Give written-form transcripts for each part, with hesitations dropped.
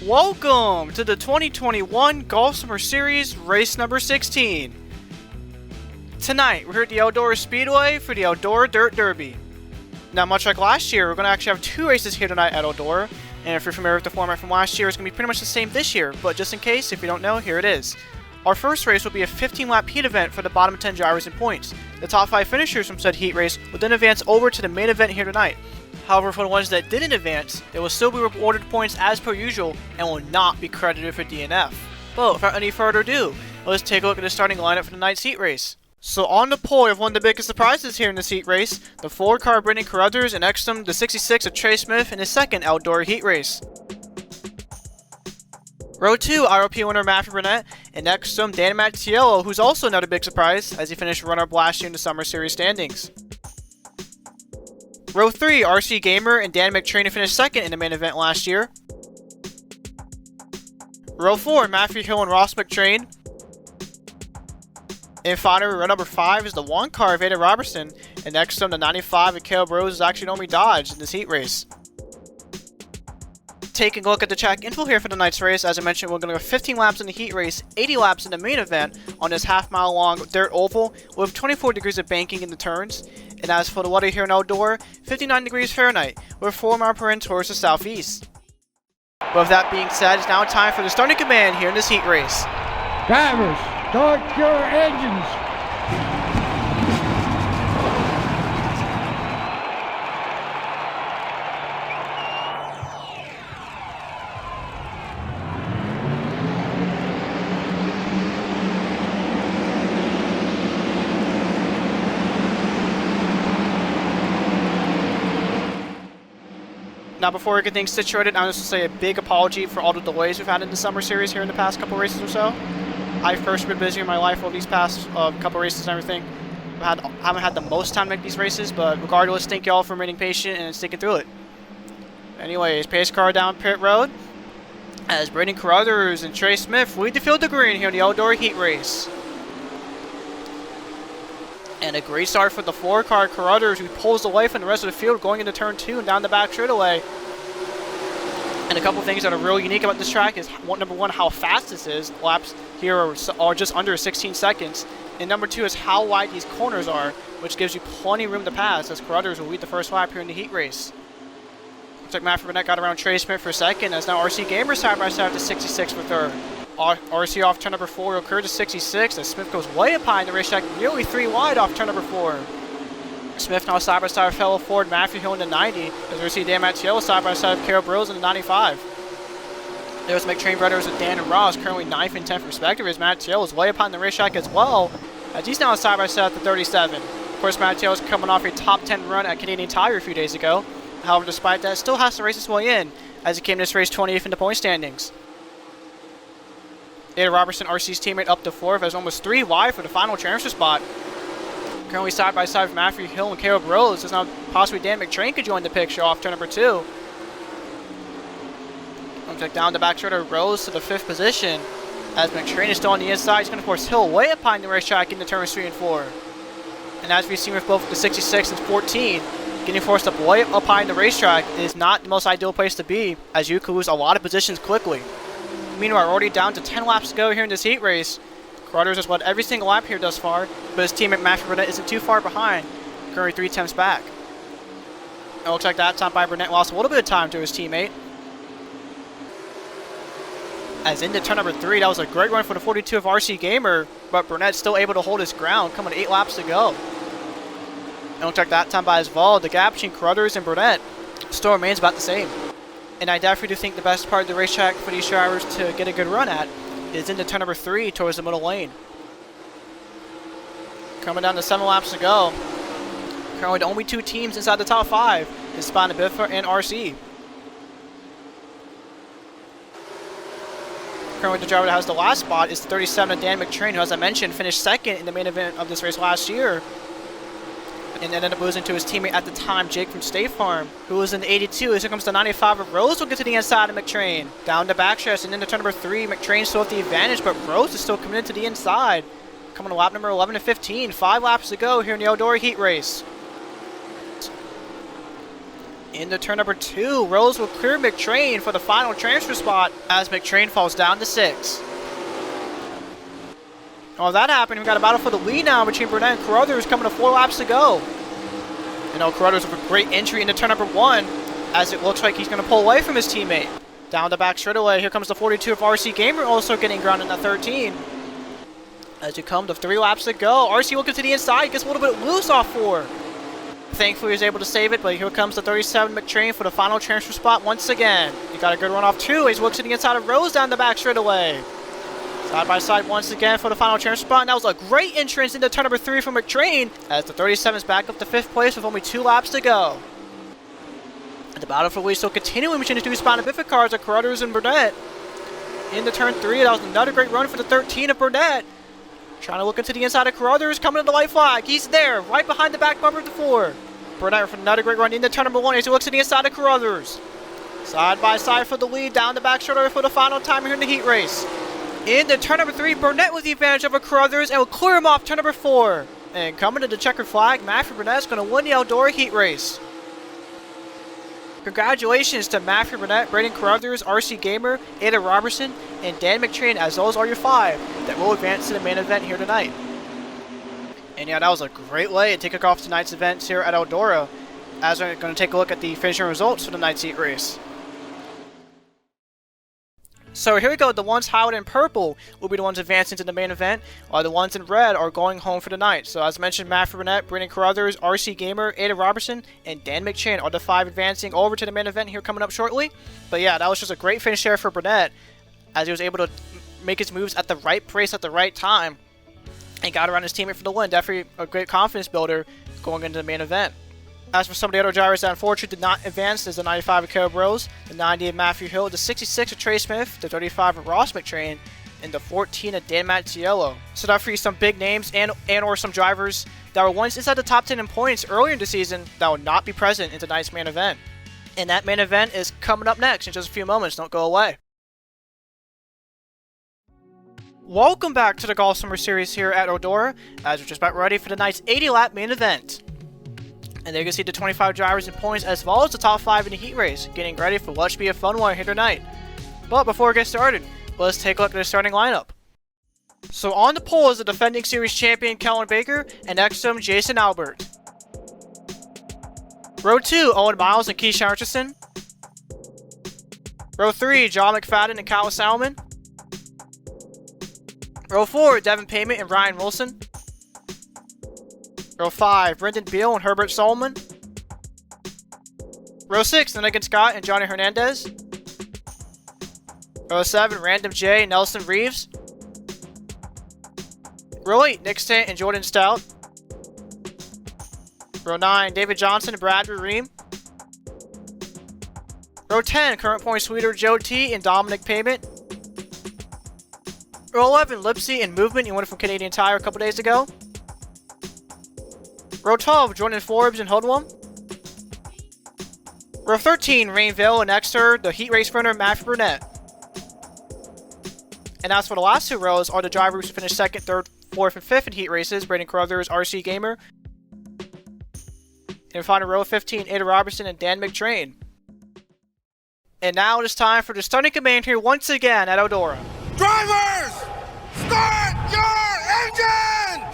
Welcome to the 2021 Golf Summer Series race number 16. Tonight, we're here at the Eldora Speedway for the Eldora Dirt Derby. Now, much like last year, we're going to actually have two races here tonight at Eldora. And if you're familiar with the format from last year, it's going to be pretty much the same this year. But just in case, if you don't know, here it is. Our first race will be a 15-lap heat event for the bottom 10 drivers in points. The top 5 finishers from said heat race will then advance over to the main event here tonight. However, for the ones that didn't advance, they will still be rewarded points as per usual and will not be credited for DNF. But without any further ado, let's take a look at the starting lineup for tonight's heat race. So on the pole, we have one of the biggest surprises here in this heat race, the 4-car Brittany Carruthers and Exzel, the 66 of Trey Smith in his second Eldora heat race. Row 2, IRP winner Matthew Burnett, and Exzel, Dan Matteillo, who's also another big surprise as he finished runner-up last year in the Summer Series standings. Row 3, RC Gamer and Dan McTrain finished second in the main event last year. Row 4, Matthew Hill and Ross McTrain. And finally, row number 5 is the 1-car Veda Robertson, and next to the 95 of Caleb Rose is actually Naomi Dodge in this heat race. Taking a look at the track info here for tonight's race, as I mentioned, we're going to go 15 laps in the heat race, 80 laps in the main event on this half-mile long dirt oval with 24 degrees of banking in the turns. And as for the weather here in Eldora, 59 degrees Fahrenheit with 4 miles per hour towards the southeast. But with that being said, it's now time for the starting command here in this heat race. Drivers, start your engines. Now, before we get things situated, I just want to say a big apology for all the delays we've had in the Summer Series here in the past couple races or so. I've personally been busy in my life over these past couple races and everything. I haven't had the most time to make these races, but regardless, thank y'all for remaining patient and sticking through it. Anyways, pace car down pit road as Brittany Carruthers and Trey Smith lead the field of green here in the Eldora heat race. And a great start for the 4-car Carruthers, who pulls away from the rest of the field going into turn 2 and down the back straightaway. And a couple things that are really unique about this track is, number 1, how fast this is. Laps here are just under 16 seconds. And number 2 is how wide these corners are, which gives you plenty of room to pass, as Carruthers will lead the first lap here in the heat race. Looks like Matthew Burnett got around Trey Smith for second, as now RC Gamer side by side to 66 for third. RC off turn number 4 will occur to 66 as Smith goes way up high in the racetrack, nearly 3 wide off turn number 4. Smith now side by side with fellow Ford Matthew Hill in the 90 as we see Dan Matteillo side by side with Caleb Rose in the 95. There's McTrain brothers with Dan and Ross currently 9th and 10th respectively as Matteillo is way up high in the racetrack as well as he's now side by side with the 37. Of course, Matteillo is coming off a top 10 run at Canadian Tire a few days ago. However, despite that, still has to race his way in as he came to this race 20th in the point standings. Ada Robertson, RC's teammate, up to 4th as almost 3 wide for the final transfer spot. Currently side by side with Matthew Hill and Caleb Rose, as now possibly Dan McTrain could join the picture off turn number 2. Looks like down the back straight of Rose to the 5th position as McTrain is still on the inside. He's going to force Hill way up high in the racetrack into turns 3 and 4. And as we've seen with both the 66 and 14, getting forced up way up high in the racetrack is not the most ideal place to be, as you could lose a lot of positions quickly. Meanwhile, we're already down to 10 laps to go here in this heat race. Carruthers has won every single lap here thus far, but his teammate Matthew Burnett isn't too far behind, currently 3 tenths back. It looks like that time by Burnett lost a little bit of time to his teammate. As into turn number 3, that was a great run for the 42 of RC Gamer, but Burnett's still able to hold his ground, coming 8 laps to go. It looks like that time by as well, the gap between Carruthers and Burnett still remains about the same. And I definitely do think the best part of the racetrack for these drivers to get a good run at is into turn number 3 towards the middle lane. Coming down to 7 laps to go. Currently the only 2 teams inside the top 5 is Spine and Biffa and RC. Currently the driver that has the last spot is 37 of Dan McTrain, who, as I mentioned, finished second in the main event of this race last year. And then ended up losing to his teammate at the time, Jake from State Farm, who was in the 82. As here comes the 95 of Rose, will get to the inside of McTrain. Down the backstretch and into turn number 3, McTrain still with the advantage, but Rose is still coming into the inside. Coming to lap number 11 to 15. 5 laps to go here in the Eldora heat race. Into turn number 2, Rose will clear McTrain for the final transfer spot as McTrain falls down to 6. While that happened, we got a battle for the lead now between Burnett and Carruthers coming to 4 laps to go. Carruthers with a great entry into turn number 1 as it looks like he's going to pull away from his teammate. Down the back straightaway, here comes the 42 of RC Gamer also getting grounded in the 13. As you come to 3 laps to go, RC looking to the inside, gets a little bit loose off 4. Thankfully, he was able to save it, but here comes the 37 McTrain for the final transfer spot once again. He got a good run off 2. He's looking to the inside of Rose down the back straightaway. Side by side once again for the final transfer spot. And that was a great entrance into turn number 3 from McTrain as the 37 is back up to 5th place with only 2 laps to go. And the battle for the lead still continuing between the 2 spotted Biffy cars of Carruthers and Burnett. Into turn 3, that was another great run for the 13 of Burnett. Trying to look into the inside of Carruthers, coming to the white flag. He's there, right behind the back bumper of the 4. Burnett for another great run into turn number 1 as he looks to the inside of Carruthers. Side by side for the lead, down the back straightaway for the final time here in the heat race. Into turn number 3, Burnett with the advantage over Carruthers and will clear him off turn number 4. And coming to the checkered flag, Matthew Burnett is going to win the Eldora heat race. Congratulations to Matthew Burnett, Braden Carruthers, RC Gamer, Ada Robertson, and Dan McTrain, as those are your 5 that will advance to the main event here tonight. And yeah, that was a great way to kick off tonight's events here at Eldora, as we're going to take a look at the finishing results for tonight's heat race. So here we go, the ones highlighted in purple will be the ones advancing to the main event, while the ones in red are going home for the night. So as mentioned, Matthew Burnett, Brendan Carruthers, RC Gamer, Ada Robertson, and Dan McTrain are the 5 advancing over to the main event here coming up shortly. But yeah, that was just a great finish there for Burnett, as he was able to make his moves at the right place at the right time, and got around his teammate for the win. Definitely a great confidence builder going into the main event. As for some of the other drivers that unfortunately did not advance, there's the 95 of Caleb Rose, the 90 of Matthew Hill, the 66 of Trey Smith, the 35 of Ross McTrain, and the 14 of Dan Matteillo. So that for you some big names and or some drivers that were once inside the top 10 in points earlier in the season that will not be present in tonight's main event. And that main event is coming up next in just a few moments. Don't go away. Welcome back to the Golf Summer Series here at Eldora, as we're just about ready for tonight's 80-lap main event. And there you can see the 25 drivers in points as well as the top 5 in the heat race, getting ready for what should be a fun one here tonight. But before we get started, let's take a look at the starting lineup. So on the pole is the defending series champion Kellen Baker and Exzel Jason Albert. Row 2, Owen Miles and Keisha Richardson. Row 3, John McFadden and Kyle Salmon. Row 4, Devin Payment and Ryan Wilson. Row 5, Brendan Beal and Herbert Solomon. Row 6, Nick Scott and Johnny Hernandez. Row 7, Random J and Nelson Reeves. Row 8, Nick Stant and Jordan Stout. Row 9, David Johnson and Bradley Reim. Row 10, current point sweeter Joe T and Dominic Payment. Row 11, Lipsy and Movement, you won it from Canadian Tire a couple days ago. Row 12, Jordan Forbes and Hoodlum. Row 13, Rainville and Exeter, the heat race runner Matthew Burnett. And as for the last 2 rows are the drivers who finished 2nd, 3rd, 4th, and 5th in heat races, Braden Carruthers, RC Gamer. And final row 15, Ada Robertson and Dan McTrain. And now it is time for the starting command here once again at Eldora. Drivers, start your engines!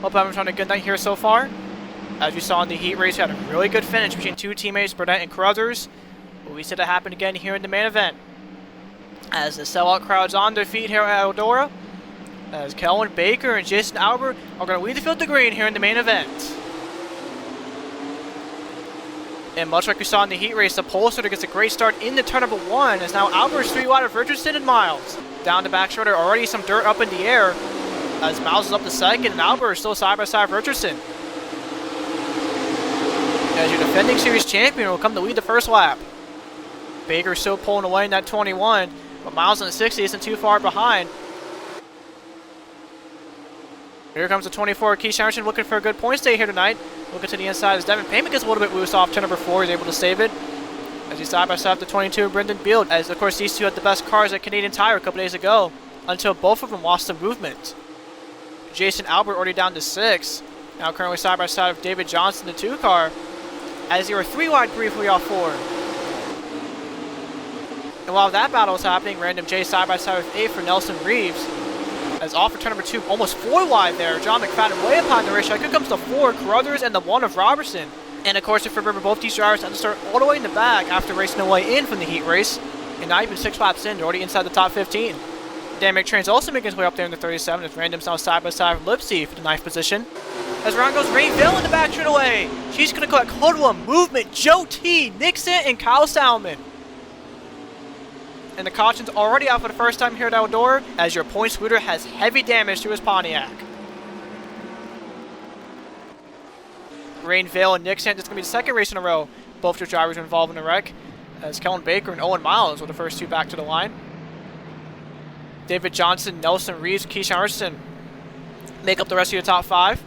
Hope everyone's having a good night here so far. As you saw in the heat race, we had a really good finish between 2 teammates, Burnett and Carruthers. But we said it happened again here in the main event, as the sellout crowd's on their feet here at Eldora, as Kellen Baker and Jason Albert are going to lead the field to green here in the main event. And much like we saw in the heat race, the pole starter gets a great start in the turn number 1, as now Albert's 3 wide of Richardson and Miles. Down the back shoulder, already some dirt up in the air, as Miles is up to 2nd and Albert is still side by side with Richardson. As your defending series champion will come to lead the first lap. Baker still pulling away in that 21, But Miles on the 60 isn't too far behind. Here comes the 24, Keith Emerson looking for a good point stay here tonight. Looking to the inside as Devin Payment gets a little bit loose off turn number 4. He's able to save it. As he side by side the 22, Brendan Beal. As of course these two had the best cars at Canadian Tire a couple days ago. Until both of them lost some movement. Jason Albert already down to 6. Now currently side by side of David Johnson, the 2 car. As they were 3 wide briefly off 4. And while that battle was happening, Random J side by side with 8 for Nelson Reeves. As off for turn number 2, almost 4 wide there. John McFadden way up high in the racetrack. Here comes the 4, Carruthers, and the 1 of Robertson. And of course, if you remember, both these drivers had to start all the way in the back after racing their way in from the heat race. And not even 6 laps in, they're already inside the top 15. Dan McTrain's also making his way up there in the 37, as Random's now side by side with Lipsy for the 9th position. As around goes Rainville in the back straightaway. She's going to collect Hoodlum, Movement, Joe T, Nixon, and Kyle Salmon. And the caution's already out for the first time here at Eldora, as your point scooter has heavy damage to his Pontiac. Rainville and Nixon, this is going to be the 2nd race in a row. Both their drivers are involved in the wreck, as Kellen Baker and Owen Miles were the first 2 back to the line. David Johnson, Nelson Reeves, Keith Emerson make up the rest of your top 5.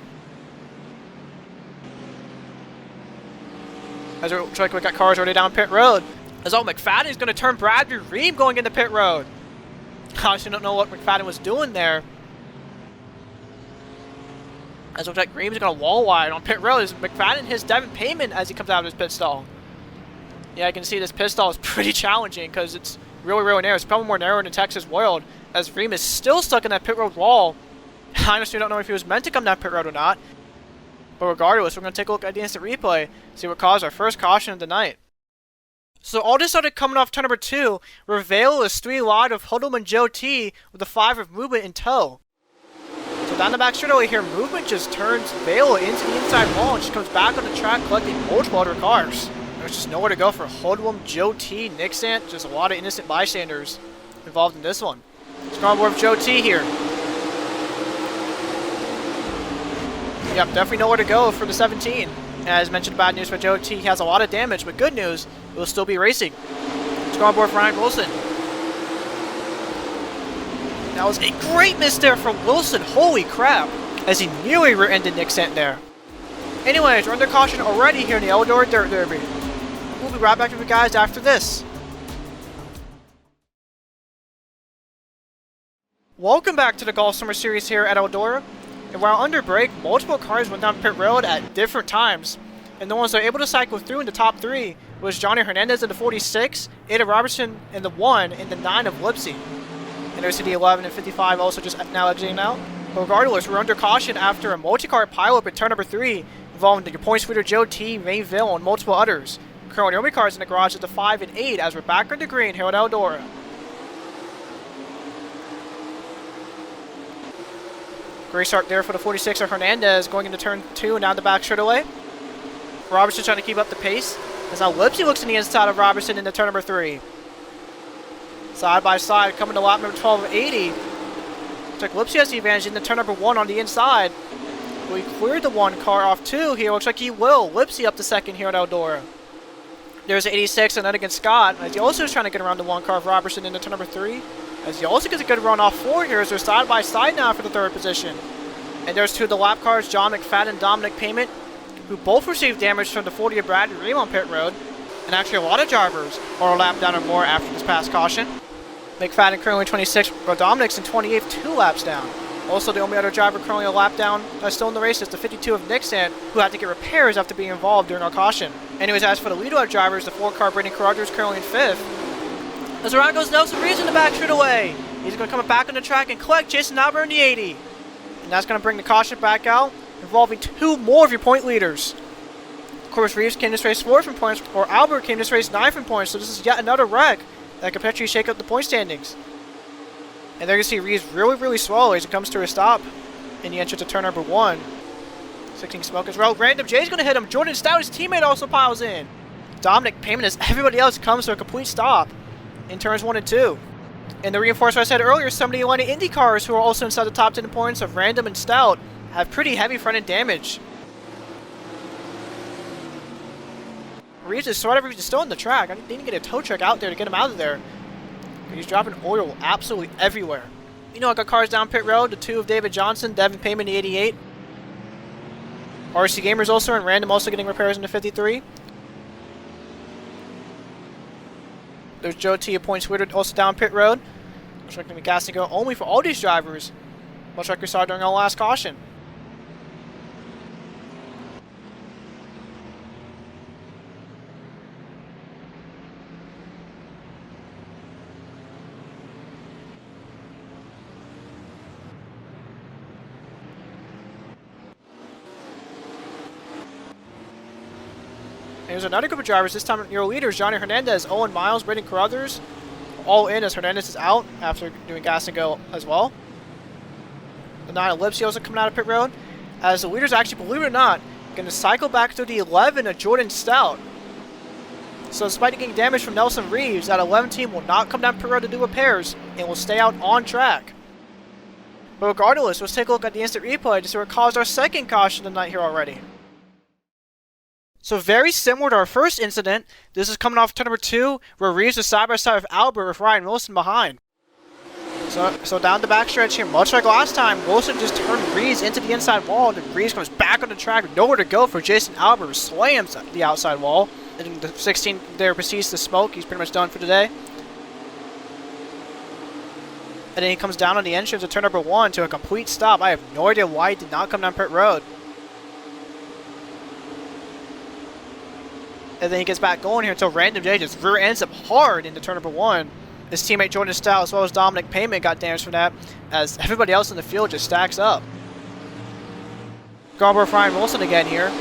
As it looks like we got cars already down pit road. As McFadden is going to turn Bradley Ream going into pit road. I honestly don't know what McFadden was doing there. As it looks like Ream's going to wall wide on pit road. As McFadden hits Devin Payment as he comes out of his pit stall. Yeah, I can see this pit stall is pretty challenging because it's really, really narrow. It's probably more narrow than Texas World. As Ream is still stuck in that pit road wall. I honestly don't know if he was meant to come down pit road or not. But regardless, we're going to take a look at the instant replay, see what caused our first caution of the night. So all this started coming off turn number 2, where Vale is 3 wide of Huddle and Joe T with the 5 of Movement in tow. So down the back straightaway here, Movement just turns Vale into the inside wall and just comes back on the track collecting multiple other cars. There's just nowhere to go for Hoodlum, Joe T, Nixon, just a lot of innocent bystanders involved in this one. Let's go on board with Joe T here. Yep, definitely nowhere to go for the 17. As mentioned, bad news for Joe T. He has a lot of damage, but good news, he will still be racing. Let's go on board for Ryan Wilson. That was a great miss there from Wilson. Holy crap. As he nearly rear-ended Nixon there. Anyways, we're under caution already here in the Eldora Dirt Derby. We'll be right back with you guys after this. Welcome back to the Golf Summer Series here at Eldora. And while under break, multiple cars went down pit road at different times. And the ones that were able to cycle through in the top 3 was Johnny Hernandez in the 46, Ada Robertson in the 1, and the 9 of Lipsy. And there's the 11 and 55 also just now exiting out. But regardless, we're under caution after a multi-car pileup at turn number 3, involving the point scooter Joe T, Rainville, and multiple others. Currently, only cars in the garage at the 5 and 8 as we're back on the green here at Eldora. Great start there for the 46 of Hernandez going into turn 2 and down the back straightaway. Robertson trying to keep up the pace. As now Lipsy looks in the inside of Robertson into turn number 3. Side by side coming to lap number 12 of 80. Looks like Lipsy has the advantage into turn number 1 on the inside. We cleared the 1 car off 2 here. Looks like he will. Lipsy up to 2nd here at Eldora. There's 86 and then against Scott. As he also is trying to get around the 1 car of Robertson into turn number 3. As he also gets a good run off 4 here as they're side by side now for the 3rd position. And there's 2 of the lap cars, John McFadden and Dominic Payment, who both received damage from the 40 of Bradley Ream on pit road. And actually a lot of drivers are a lap down or more after this past caution. McFadden currently 26, while Dominic's in 28th, 2 laps down. Also the only other driver currently a lap down still in the race is the 52 of Nixon, who had to get repairs after being involved during our caution. Anyways, as for the lead out drivers, the 4 car Brittany Carruthers currently in 5th. As around goes Nelson Reeves in the back straightaway. He's going to come back on the track and collect Jason Albert in the 80. And that's going to bring the caution back out, involving 2 more of your point leaders. Of course, Reeves came this race 4th in points, or Albert came this race 9th in points, so this is yet another wreck that could potentially shake up the point standings. And they're going to see Reeves really, really slow as it comes to a stop in the entrance to turn number 1. 16 smoke as well. Random J's going to hit him. Jordan Stout, his teammate, also piles in. Dominic Payment as everybody else comes to a complete stop in turns 1 and 2. And to reinforce what I said earlier, some of the Atlanta Indy cars who are also inside the top 10 points of Random and Stout have pretty heavy front-end damage. Reeves is still on the track. I didn't get a tow truck out there to get him out of there. He's dropping oil absolutely everywhere. You know, I got cars down pit road. The 2 of David Johnson, Devin Payman, the 88. RC Gamers also, and Random also getting repairs in the 53. There's Joe T of Point Twitter also down pit road. Looks like going to be gas and go only for all these drivers, much like we saw during our last caution. Here's another group of drivers, this time your leaders, Johnny Hernandez, Owen Miles, Braden Carruthers, all in as Hernandez is out after doing gas and go as well. The 9 of Lipsy also coming out of pit road, as the leaders actually, believe it or not, going to cycle back to the 11 of Jordan Stout. So despite getting damage from Nelson Reeves, that 11 team will not come down pit road to do repairs and will stay out on track. But regardless, let's take a look at the instant replay to see what caused our second caution tonight here already. So very similar to our first incident, this is coming off turn number 2, where Reeves is side by side with Albert with Ryan Wilson behind. So down the backstretch here, much like last time, Wilson just turned Reeves into the inside wall, and Reeves comes back on the track with nowhere to go for Jason Albert, who slams the outside wall. And the 16 there proceeds to smoke, he's pretty much done for today. And then he comes down on the entrance of turn number 1 to a complete stop. I have no idea why he did not come down pit road. And then he gets back going here until Random J just rear ends up hard into turn number 1. His teammate Jordan Stout as well as Dominic Payment got damaged from that, as everybody else in the field just stacks up. Going for Ryan Wilson again here.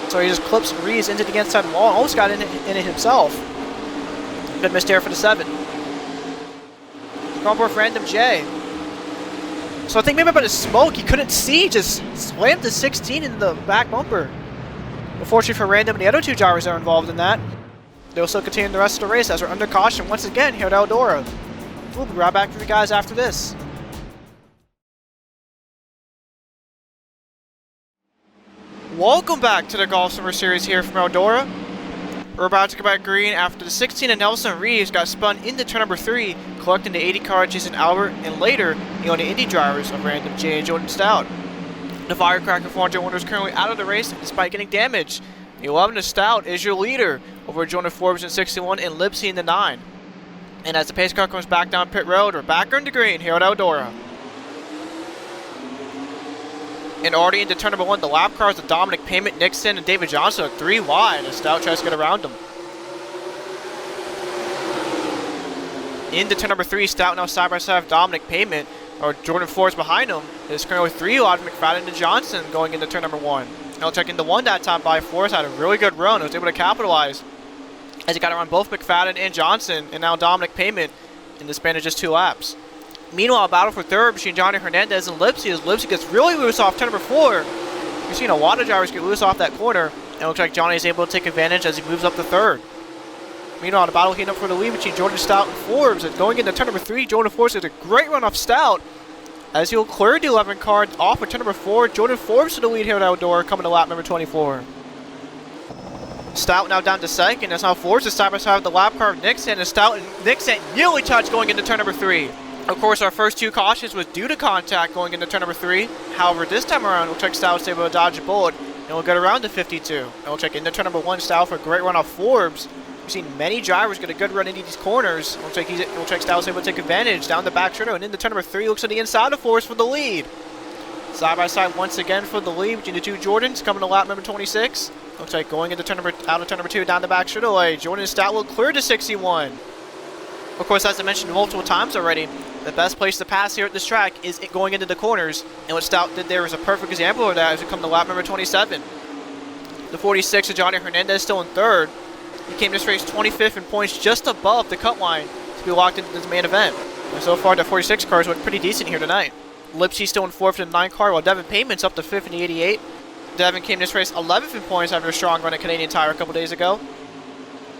So he just clips Reeves into the inside wall and almost got in it himself. Good miss there for the 7. Going for Random J. So I think maybe by the smoke he couldn't see, just slammed the 16 in the back bumper. Unfortunately for Random and the other 2 drivers that are involved in that. They will still continue the rest of the race as we're under caution once again here at Eldora. We'll be right back to you guys after this. Welcome back to the Golf Summer Series here from Eldora. We're about to go back green after the 16 of Nelson Reeves got spun into turn number 3, collecting the 80 car Jason Albert, and later the Indy drivers of Random J and Jordan Stout. The Firecracker 401 is currently out of the race despite getting damage. The 11 of Stout is your leader over Jonah Forbes in 61 and Lipsy in the 9. And as the pace car comes back down pit road, we're back into green here at Eldora. And already into turn number 1, the lap cars of Dominic Payment, Nixon, and David Johnson are 3 wide as Stout tries to get around them. Into turn number 3, Stout now side by side with Dominic Payment, or Jordan Forbes behind him. It's currently 3 wide with McFadden and Johnson going into turn number 1. Now checking the 1 that time by Forbes had a really good run. He was able to capitalize as he got around both McFadden and Johnson, and now Dominic Payment in the span of just 2 laps. Meanwhile, a battle for third between Johnny Hernandez and Lipsy as Lipsy gets really loose off turn number 4. We've seen a lot of drivers get loose off that corner, and it looks like Johnny is able to take advantage as he moves up to third. Meanwhile, the battle heating up for the lead between Jordan Stout and Forbes, and going into turn number 3, Jordan Forbes gets a great run off Stout as he'll clear the 11 car off of turn number 4. Jordan Forbes to the lead here at Eldora, coming to lap number 24. Stout now down to second, as now Forbes is side by side with the lap car of Nixon, and Stout and Nixon nearly touch going into turn number 3. Of course, our first 2 cautions was due to contact going into turn number 3. However, this time around, we'll check Stout is able to dodge a bullet, and we'll get around to 52. And we'll check into turn number 1, Stout for a great run off Forbes. We've seen many drivers get a good run into these corners. We'll check Stout is able to take advantage down the back straight, and into turn number 3, looks to the inside of Forbes for the lead. Side by side once again for the lead between the 2 Jordans, coming to lap number 26. Looks like going into out of turn number 2 down the back straightaway. Jordan Stout will clear to 61. Of course, as I mentioned multiple times already, the best place to pass here at this track is going into the corners. And what Stout did there is a perfect example of that as we come to lap number 27. The 46 of Johnny Hernandez still in third. He came this race 25th in points, just above the cut line to be locked into this main event. And so far, the 46 cars look pretty decent here tonight. Lipsy still in 4th in the 9 car, while Devin Payment's up to 5th in the 88. Devin came this race 11th in points after a strong run at Canadian Tire a couple days ago.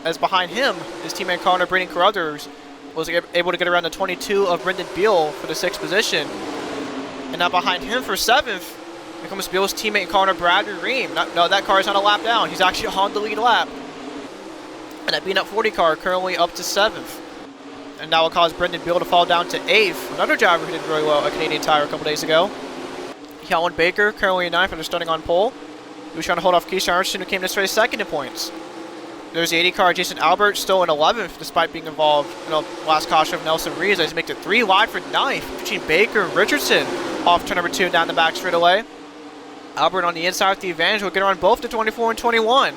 As behind him, his teammate Connor Braden Carruthers was able to get around the 22 of Brendan Beal for the 6th position. And now behind him for 7th, here comes Beal's teammate Connor Bradley Reim. No, that car is on a lap down. He's actually on the lead lap. And that beat up 40 car currently up to 7th. and that will cause Brendan Beal to fall down to 8th. Another driver who did really well at Canadian Tire a couple days ago. Calvin Baker currently in 9th after starting on pole. He was trying to hold off Keith Anderson, who came this race 2nd in points. There's the 80 car, Jason Albert, still in 11th, despite being involved in the last caution of Nelson Reeves. He's making it 3 wide for 9th, between Baker and Richardson off turn number 2 down the back straightaway. Albert on the inside with the advantage will get around both the 24 and 21.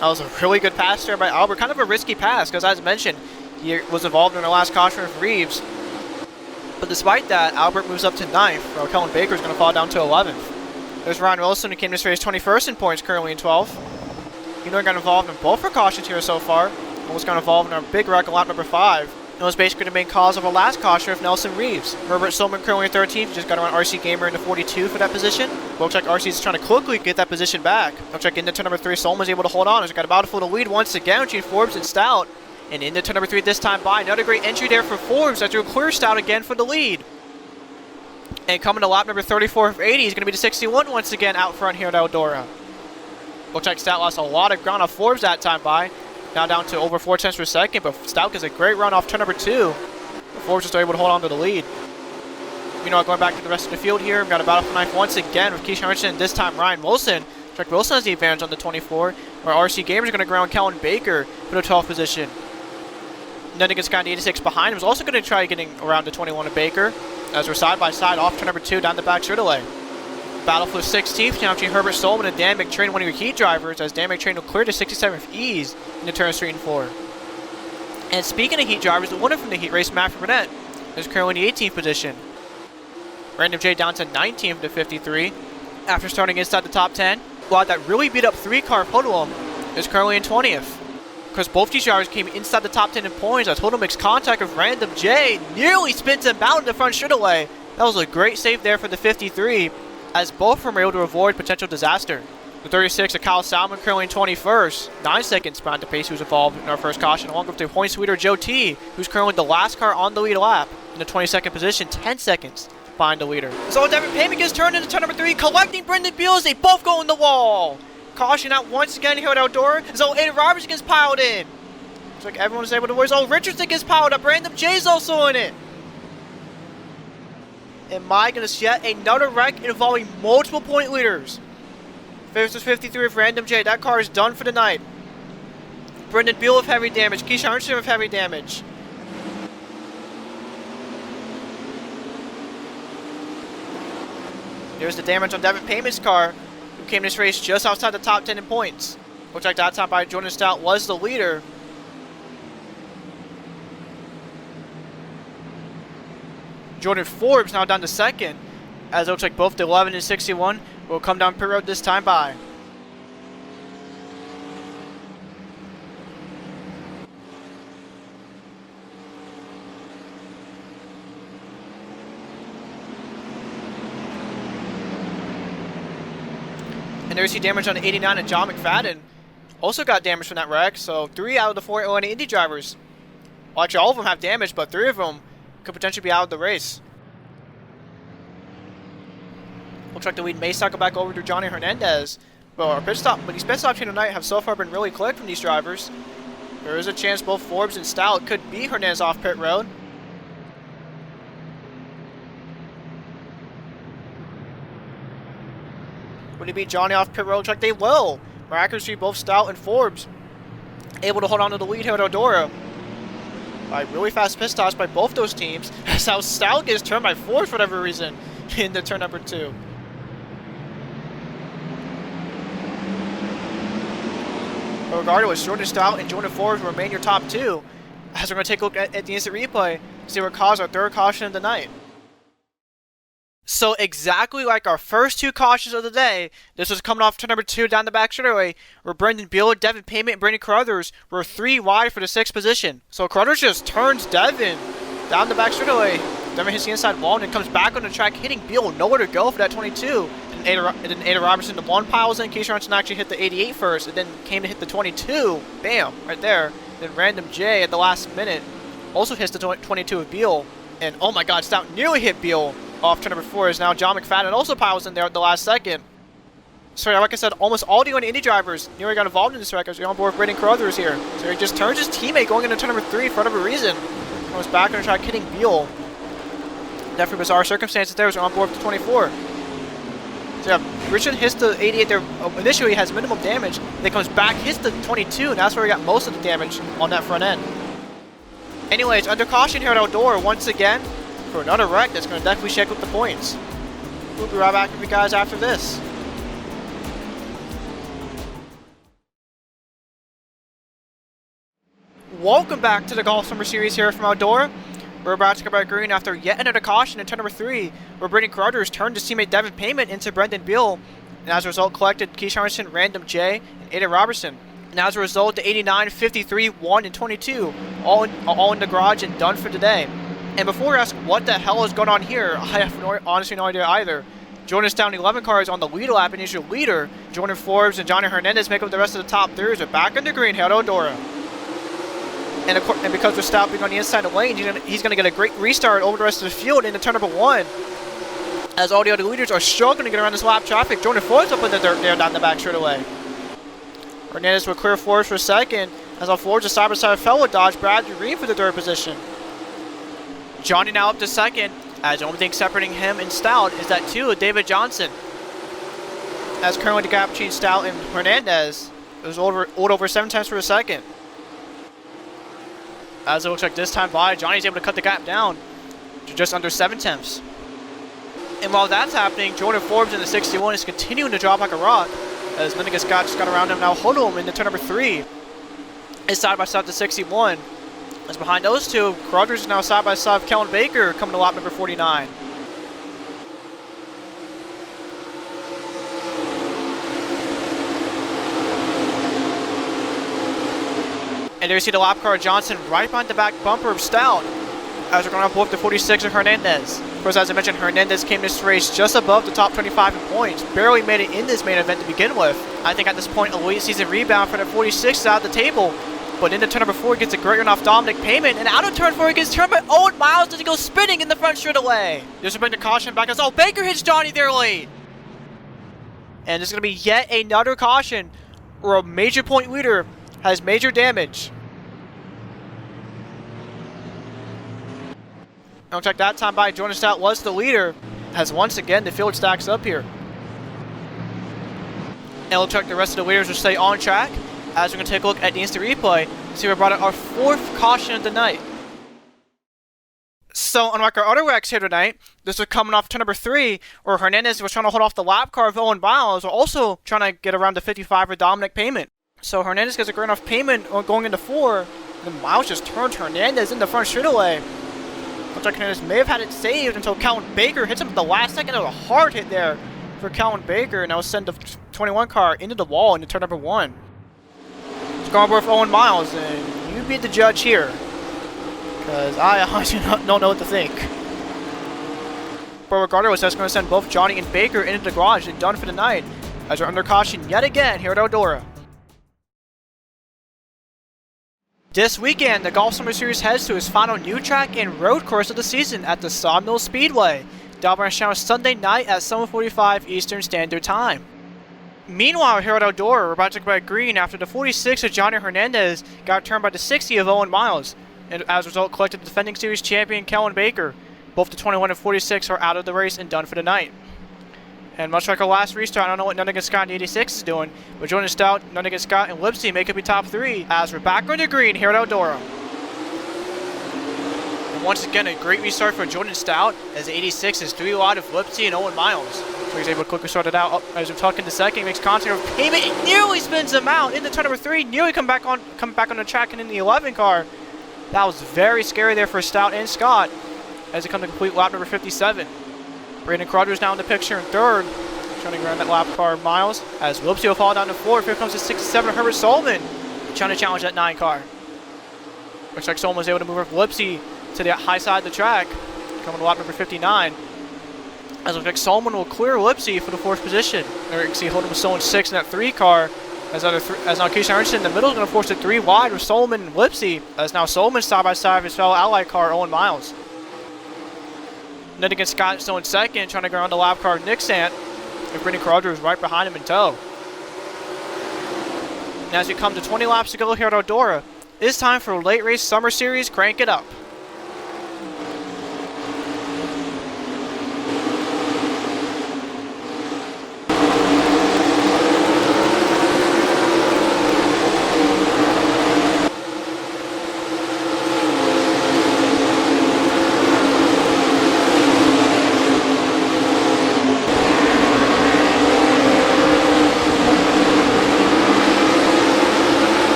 That was a really good pass there by Albert. Kind of a risky pass, because as mentioned, he was involved in the last caution with Reeves. But despite that, Albert moves up to 9th, while Kellen Baker is going to fall down to 11th. There's Ryan Wilson, who came this race 21st in points, currently in 12th. You know, got involved in both precautions here so far. Almost got involved in our big wreck on lap number 5. And was basically the main cause of our last caution with Nelson Reeves. Herbert Solman currently in 13th, just got around RC Gamer into 42 for that position. Looks like RC is trying to quickly get that position back. Looks like into turn number 3, Solman was able to hold on. He's got about a full lead once again between Forbes and Stout. And into turn number 3 this time by. Another great entry there for Forbes after a clear Stout again for the lead. And coming to lap number 34 of 80, he's going to be the 61 once again out front here at Eldora. Looks like Stout lost a lot of ground off Forbes that time by. Now down to over 4 tenths per second, but Stout gets a great run off turn number 2. Forbes is still able to hold on to the lead. You know, going back to the rest of the field here, we've got a battle for 9th once again with Keith Harrison, this time Ryan Wilson. Chuck Wilson has the advantage on the 24, where RC Gamers are going to ground Kellen Baker for the 12th position. And then against guy 86 behind him is also going to try getting around the 21 of Baker, as we're side by side off turn number 2 down the back straightaway. Battle for 16th now between Herbert Solman and Dan McTrain, one of your heat drivers, as Dan McTrain will clear to 67th ease into turns 3 and 4. And speaking of heat drivers, the winner from the heat race, Matt Burnett, is currently in the 18th position. Random J down to 19th to 53 after starting inside the top 10. While that really beat up 3-car podium is currently in 20th. Because both these drivers came inside the top 10 in points. A total makes contact with Random J, nearly spins him out in the front straightaway. That was a great save there for the 53, as both of them were able to avoid potential disaster. The 36 of Kyle Salmon currently in 21st, 9 seconds behind the pace who was involved in our first caution, along with the point sweeter Joe T, who's currently the last car on the lead lap in the 22nd position, 10 seconds behind the leader. So Devin Payment gets turned into turn number 3, collecting Brendan Beal as they both go in the wall. Caution out once again here at Eldora. So Aiden Roberts gets piled in. Looks like everyone is able to win. Oh, Richardson gets piled up. Random J's also in it. And my goodness, yet another wreck involving multiple point leaders. 53 of Random J. That car is done for the night. Brendan Beal with heavy damage. Keisha Armstrong with heavy damage. There's the damage on Devin Payment's car, who came this race just outside the top 10 in points. Looks like that time by Jordan Stout was the leader. Jordan Forbes now down to 2nd, as it looks like both the 11 and 61 will come down pit road this time by. And there's the damage on 89 and John McFadden. Also got damage from that wreck, so 3 out of the 4 Atlanta Indy drivers. Well, actually, all of them have damage, but 3 of them could potentially be out of the race. Looks like the lead may cycle back over to Johnny Hernandez. Well, our these pit stops here tonight have so far been really quick from these drivers. There is a chance both Forbes and Stout could be Hernandez off pit road. Would he beat Johnny off pit road? Looks like they will. Miraculously, both Stout and Forbes able to hold on to the lead here at Eldora. By really fast pit stops by both those teams. That's how Stout gets turned by Forbes for whatever reason into turn number 2. But regardless, Jordan Stout and Jordan Forbes will remain your top 2. As we're going to take a look at the instant replay to see what caused our 3rd caution of the night. So exactly like our first 2 cautions of the day, this was coming off turn number 2 down the back straightaway, where Brendan Beal, Devin Payment, and Brandon Carruthers were 3 wide for the 6th position. So Carruthers just turns Devin down the back straightaway. Devin hits the inside wall and then comes back on the track, hitting Beal nowhere to go for that 22. And then Ada Robertson, the 1 piles in. Keisha Armstrong actually hit the 88 first, and then came to hit the 22. Bam, right there. Then Random J at the last minute also hits the 22 of Beal. And oh my god, Stout nearly hit Beal off turn number 4, is now John McFadden also piles in there at the last second. So like I said, almost all the Indy drivers nearly got involved in this wreck as we're on board with Brandon Carruthers here. So he just turns his teammate going into turn number 3 for whatever reason. was back on the track hitting Beal. Definitely bizarre circumstances there as we're on board with the 24. So yeah, Richard hits the 88 there initially, has minimum damage, then comes back, hits the 22, and that's where we got most of the damage on that front end. Anyways, under caution here at Eldora once again for another wreck that's going to definitely shake up the points. We'll be right back with you guys after this. Welcome back to the Golf Summer Series here from Eldora. We're about to come back green after yet another caution in turn number 3, where Brittany Carruthers turned his teammate Devin Payment into Brendan Beal, and as a result collected Keisha Anderson, Random J, and Ada Robertson. And as a result, the 89, 53, 1, and 22, all in the garage and done for today. And before we ask what the hell is going on here, I have honestly no idea either. Jordan's down 11 cars on the lead lap and is your leader. Jordan Forbes and Johnny Hernandez make up the rest of the top 3s. We're back in the green here at Eldora. And because we're Stout being on the inside of the lane, he's going to get a great restart over the rest of the field into turn number 1. As all the other leaders are struggling to get around this lap traffic, Jordan Forbes up in the dirt there down the back straight away. Hernandez will clear Forbes for second, as on Forbes, a side-by-side fellow Dodge Bradley Ream for the third position. Johnny now up to second, as the only thing separating him and Stout is that 2 of David Johnson. As currently the gap between Stout and Hernandez is over 7 tenths for a second. As it looks like this time by, Johnny's able to cut the gap down to just under 7 tenths. And while that's happening, Jordan Forbes in the 61 is continuing to drop like a rock, as Lindigan Scott just got around him, now Hodom into turn number 3 is side-by-side to 61. As behind those two, Carruthers is now side-by-side with Kellen Baker coming to lap number 49. And there you see the lap car Johnson right behind the back bumper of Stout as we're going to pull up to 46 of Hernandez. Of course, as I mentioned, Hernandez came this race just above the top 25 in points. Barely made it in this main event to begin with. I think at this point, a late season rebound for the 46 is out of the table. But into turn number 4, he gets a great run off Dominic Payment. And out of turn 4, he gets turned by Owen Miles as he goes spinning in the front straightaway. This will bring the caution back as Baker hits Johnny there late. And there's going to be yet another caution where a major point leader has major damage. And looks like that time by Jordan Stout was the leader, as once again the field stacks up here. And it looks like the rest of the leaders will stay on track, as we're going to take a look at the instant replay to see we brought out our 4th caution of the night. So, unlike our other wrecks here tonight, this was coming off turn number 3, where Hernandez was trying to hold off the lap car of Owen Miles, while also trying to get around the 55 for Dominic Payment. So Hernandez gets a great enough Payment going into 4, and then Miles just turned Hernandez in the front straightaway. Looks like Hernandez may have had it saved until Kellen Baker hits him at the last second. It was a hard hit there for Kellen Baker, and that will send the 21 car into the wall into turn number 1. It's going over for Owen Miles, and you be the judge here, because I honestly don't know what to think. But regardless, that's going to send both Johnny and Baker into the garage and done for the night, as we're under caution yet again here at Eldora. This weekend, the Golf Summer Series heads to its final new track and road course of the season at the Eldora Speedway. Delaware Channel Sunday night at 7:45 Eastern Standard Time. Meanwhile, here at Eldora, we're about to go back green after the 46 of Johnny Hernandez got turned by the 60 of Owen Miles, and as a result collected the defending series champion Kellen Baker. Both the 21 and 46 are out of the race and done for the night. And much like our last restart, I don't know what Nunnigan Scott and 86 is doing, but Jordan Stout, Nunnigan Scott, and Lipsy make up the top 3 as we're back on the green here at Eldora. And once again, a great restart for Jordan Stout as 86 is 3 wide of Lipsy and Owen Miles. So he's able to quickly start it out as we tuck into second, makes contact with Payment, and nearly spins him out into turn number 3, nearly come back on the track and in the 11 car. That was very scary there for Stout and Scott as they come to complete lap number 57. Brandon Carruthers now in the picture in 3rd, trying to run that lap car Miles, as Lipsy will fall down to 4th. Here comes the 67 Herbert Solomon, trying to challenge that 9 car. Looks like Solomon was able to move up Lipsy to the high side of the track, coming to lap number 59. As it looks like Solomon will clear Lipsy for the 4th position. There you can see Holden was still in 6th in that 3 car, as now Keisha Anderson in the middle is going to force it 3 wide with Solomon and Lipsy, as now Solomon side by side with his fellow ally car Owen Miles. Nunnigan Scott still in 2nd, trying to go around the lap car Nick Sant, with Brittany Carruthers right behind him in tow. And as we come to 20 laps to go here at Eldora, it's time for a late race summer series. Crank it up.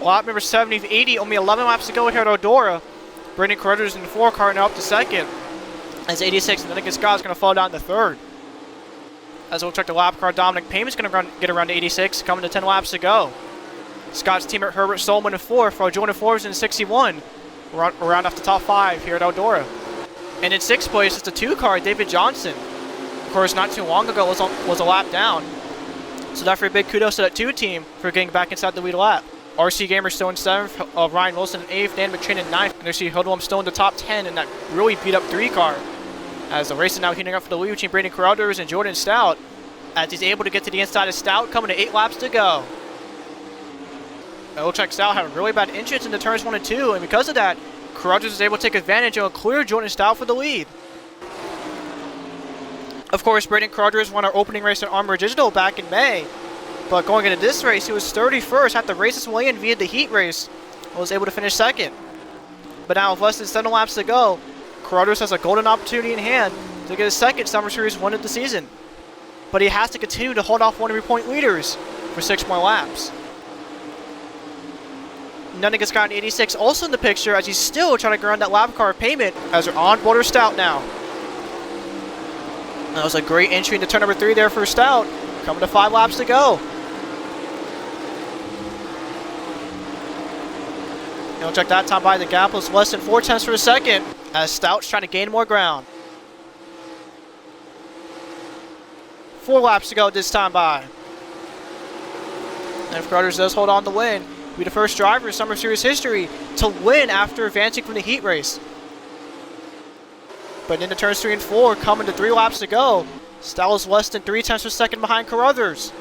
lap number 70 of 80, only 11 laps to go here at Eldora. Brendan Carruthers in the 4 car now up to second. As 86, and then against Scott's going to fall down to third. As we'll check the lap car, Dominic Payne's going to get around to 86, coming to 10 laps to go. Scott's teammate Herbert Solomon in 4th, while Jordan Forbes in 61. We'll round off the top 5 here at Eldora. And in 6th place is the 2 car, David Johnson. Of course, not too long ago was a lap down. So definitely a big kudos to that 2 team for getting back inside the lead lap. RC Gamer still in 7th, Ryan Wilson in 8th, Dan McTrain in 9th, and there's Hoodlum still in the top 10 in that really beat up 3 car. As the race is now heating up for the lead between Brandon Carruthers and Jordan Stout, as he's able to get to the inside of Stout, coming to 8 laps to go. It looks like Stout had a really bad entrance into turns 1 and 2, and because of that, Carruthers was able to take advantage and clear Jordan Stout for the lead. Of course, Brandon Carruthers won our opening race at Armor Digital back in May, but going into this race, he was 31st, had to race his way in via the heat race, and was able to finish 2nd. But now with less than 7 laps to go, Carruthers has a golden opportunity in hand to get his 2nd Summer Series win of the season. But he has to continue to hold off 100-point leaders for 6 more laps. Nunnigan's got an 86 also in the picture as he's still trying to ground that lap car payment as they're on board Stout now. That was a great entry into turn number 3 there for Stout, coming to 5 laps to go. And we'll check that time by. The gap was less than 4 tenths for a second as Stout's trying to gain more ground. 4 laps to go this time by. And if Carruthers does hold on to win, he'll be the first driver in Summer Series history to win after advancing from the heat race. But into turns 3 and 4, coming to 3 laps to go, Stout is less than 3 tenths per second behind Carruthers.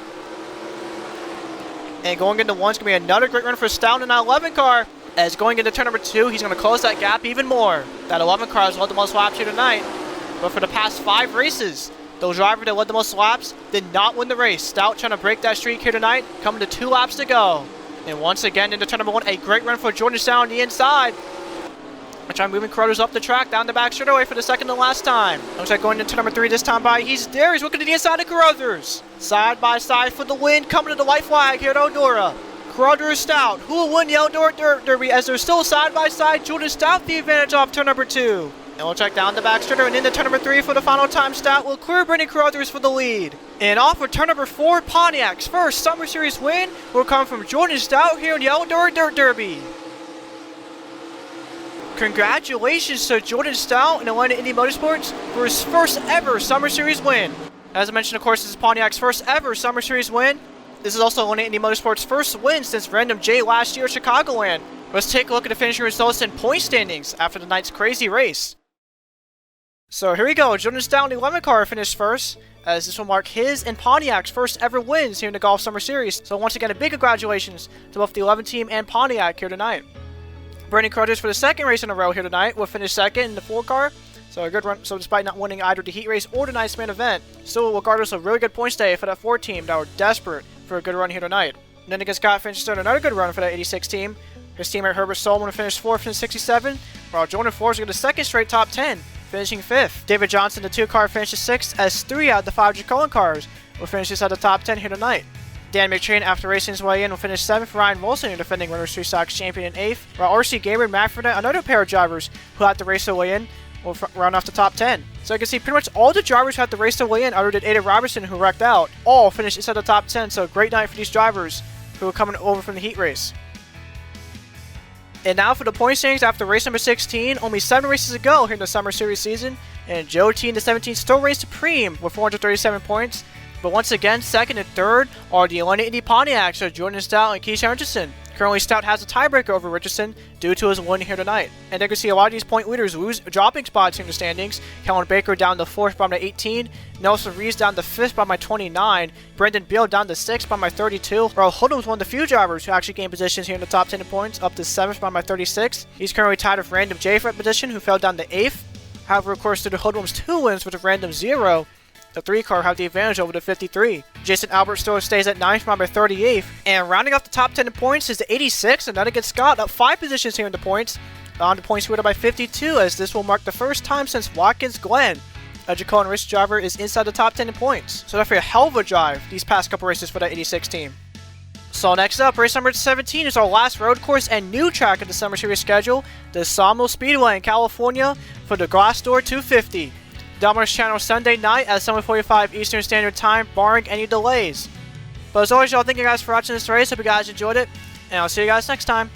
And going into 1 is going to be another great run for Stout in that 11 car. As going into turn number 2, he's going to close that gap even more. That 11 car has led the most laps here tonight. But for the past 5 races, the driver that led the most laps did not win the race. Stout trying to break that streak here tonight, coming to 2 laps to go. And once again into turn number 1, a great run for Jordan Stout on the inside. Trying moving Carruthers up the track, down the back straightaway for the 2nd and last time. Looks like going into turn number 3 this time by. He's there, he's looking to the inside of Carruthers. Side by side for the win, coming to the white flag here at Eldora. Carruthers Stout, who will win the Eldora Derby as they're still side by side. Jordan Stout the advantage off turn number 2. And we'll check down the back straightaway and into turn number 3 for the final time. Stout will clear Brandon Carruthers for the lead. And off for turn number 4, Pontiac's first Summer Series win will come from Jordan Stout here in the Eldora Dirt Derby. Congratulations to Jordan Stout and Atlanta Indy Motorsports for his first ever Summer Series win. As I mentioned, of course, this is Pontiac's first ever Summer Series win. This is also Atlanta Indy Motorsports' first win since Random J last year at Chicagoland. Let's take a look at the finishing results and point standings after the night's crazy race. So here we go, Jordan Stout in the 11 car finished first, as this will mark his and Pontiac's first ever wins here in the Golf Summer Series. So once again, a big congratulations to both the 11 team and Pontiac here tonight. Brandon Carruthers for the 2nd race in a row here tonight will finish 2nd in the 4 car. So a good run. So despite not winning either the heat race or the tonight's main event, still regardless of really good points day for that 4 team that were desperate for a good run here tonight. Then against Scott finished third, another good run for that 86 team. His teammate Herbert Solomon finished 4th in 67, while Jordan Forbes got a 2nd straight top 10, finishing 5th. David Johnson, the 2 car, finished 6th as 3 out of the 5 Jacolan cars will finish inside the top 10 here tonight. Dan McTrain, after racing his way in, will finish 7th. Ryan Wilson, your defending Winners 3 Stocks champion, in 8th. While RC Gamer and Mafford, another pair of drivers who had to race their way in, will round off the top 10. So you can see pretty much all the drivers who had to race their way in, other than Ada Robertson, who wrecked out, all finished inside the top 10. So great night for these drivers who are coming over from the heat race. And now for the point standings after race number 16. Only 7 races to go here in the Summer Series season. And Joe T in the 17 still reigns supreme with 437 points. But once again, 2nd and 3rd are the Atlanta Indy Pontiacs, so Jordan Stout and Keisha Richardson. Currently, Stout has a tiebreaker over Richardson due to his win here tonight. And you can see a lot of these point leaders dropping spots in the standings. Kellen Baker down to 4th by my 18. Nelson Rees down to 5th by my 29. Brendan Beal down to 6th by my 32. Earl Hoodlum was one of the few drivers who actually gained positions here in the top 10 points, up to 7th by my 36. He's currently tied with Random J for that position, who fell down to 8th. However, of course, due to Hoodlum's 2 wins with a Random 0, the 3 car have the advantage over the 53. Jason Albert still stays at 9th by my 38th. And rounding off the top 10 in points is the 86, and that against Scott, up 5 positions here in the points. On the points scored by 52, as this will mark the first time since Watkins Glen a Jacolan race driver is inside the top 10 in points. So definitely a hell of a drive these past couple races for that 86 team. So next up, race number 17 is our last road course and new track of the Summer Series schedule, the Eldora Speedway in California for the Glassdoor 250. Dominus channel Sunday night at 7:45 Eastern Standard Time, barring any delays. But as always, y'all, thank you guys for watching this race. Hope you guys enjoyed it, and I'll see you guys next time.